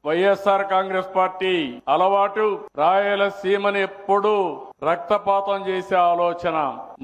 YSR Congress party అలవాటు రాయలసీమని ఎప్పుడు రక్తపాతం చేసే ఆలోచన.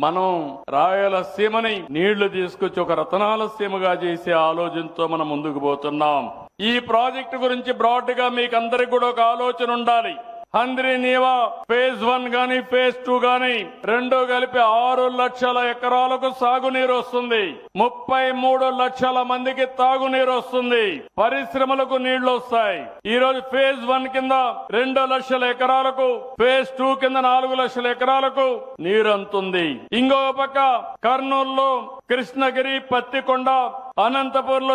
మనం రాయలసీమని నీళ్లు తీసుకొచ్చి ఒక రతనాల సీమగా చేసే ఆలోచనతో మనం ముందుకు పోతున్నాం. ఈ ప్రాజెక్టు గురించి బ్రాడ్ గా మీకు అందరికి కూడా ఒక ఆలోచన ఉండాలి. హంద్రీ నీవా ఫేజ్ 1 గాని ఫేజ్ 2 గాని రెండు కలిపి 6 లక్షల ఎకరాలకు సాగునీరు వస్తుంది. 33 లక్షల మందికి తాగునీరు వస్తుంది. పరిశ్రమలకు నీళ్లు వస్తాయి. ఈ రోజు ఫేజ్ 1 కింద 2 లక్షల ఎకరాలకు, ఫేజ్ 2 కింద 4 లక్షల ఎకరాలకు నీరు అందుతుంది. ఇంకొక పక్క కర్నూలులో కృష్ణగిరి, పత్తికొండ, అనంతపూర్ లో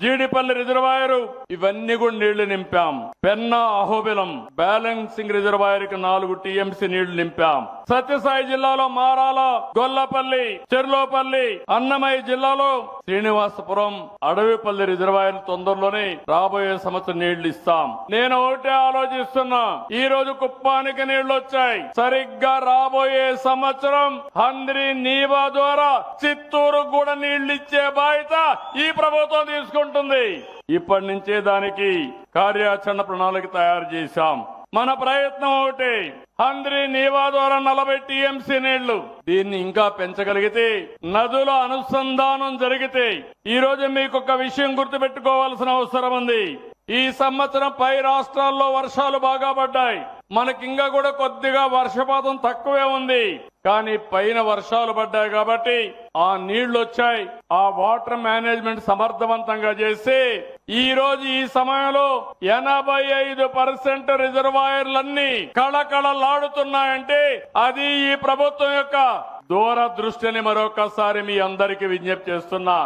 జీడిపల్లి రిజర్వాయర్ ఇవన్నీ కూడా నీళ్లు నింపాం. పెన్నా, అహోబిలం బ్యాలెన్సింగ్ రిజర్వాయర్ కి 4 టీఎంసీ నీళ్లు నింపాం. సత్యసాయి జిల్లాలో మారాల, గొల్లపల్లి, చెర్లోపల్లి, అన్నమయ్య జిల్లాలో శ్రీనివాసపురం, అడవిపల్లి రిజర్వాయర్ తొందరలోనే రాబోయే సంవత్సరం నీళ్లు ఇస్తాం. నేను ఒకటే ఆలోచిస్తున్నా, ఈ రోజు కుప్పానికి నీళ్లు వచ్చాయి. సరిగ్గా రాబోయే సంవత్సరం హంద్రీ నీవా ద్వారా చిత్తూరు కూడా నీళ్లు ఇచ్చే బాధ్యత ఈ ప్రభుత్వం తీసుకుంటుంది. ఇప్పటి నుంచే దానికి కార్యాచరణ ప్రణాళిక తయారు చేశాం. మన ప్రయత్నం ఒకటి, హంద్రీ నీవా ద్వారా 40 టీఎంసీ నీళ్లు, దీన్ని ఇంకా పెంచగలిగితే, నదుల అనుసంధానం జరిగితే, ఈ రోజు మీకు ఒక విషయం గుర్తుపెట్టుకోవాల్సిన అవసరం ఉంది. ఈ సంవత్సరం పై రాష్ట్రాల్లో వర్షాలు బాగా పడ్డాయి. మనకింకా కూడా కొద్దిగా వర్షపాతం తక్కువే ఉంది. కానీ పైన వర్షాలు పడ్డాయి కాబట్టి ఆ నీళ్లు వచ్చాయి. ఆ వాటర్ మేనేజ్మెంట్ సమర్థవంతంగా చేసి ఈ రోజు ఈ సమయంలో 85% రిజర్వాయర్లన్నీ కళకళలాడుతున్నాయంటే అది ఈ ప్రభుత్వం యొక్క దూరదృష్టిని మరొకసారి మీ అందరికీ విజ్ఞప్తి చేస్తున్నా.